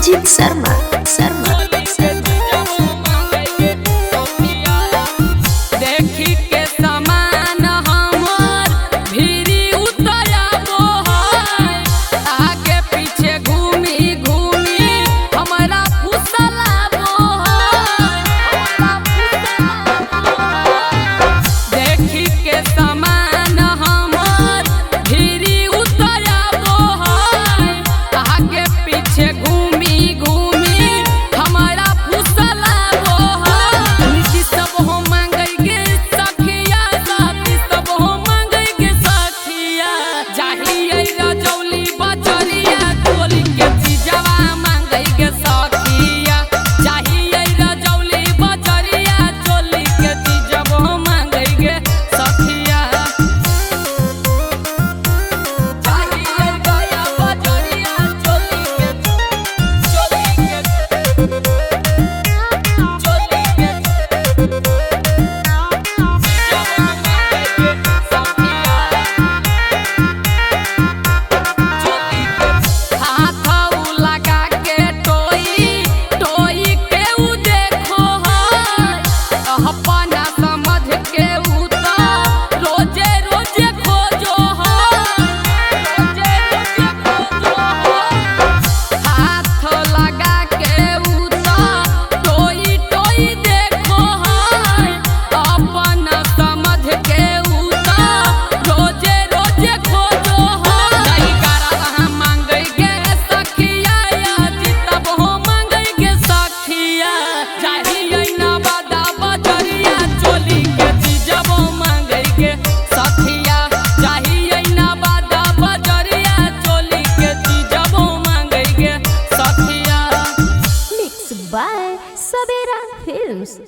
अभिजीत शर्मा शर्मा देखी के समान हमर भीरी उतराबो है, आगे पीछे घूमी घूमी हमरा फुसलाबो है। देखी के समान हमर भीरी उतराबो है, आगे पीछे घूमी घूमी हमरा फुसलाबो है। नीति सब हो मांगै गे सखिया, साथी सब हो मांगै गे सखिया, चाहिए रजौली बजरिया टोली के चीजवा मांगै गे सखिया, चाहिए रजौली बजरिया टोली के चीजवा मांगै गे सखिया, चाहिए गया बजरिया टोली के by Sabera Films।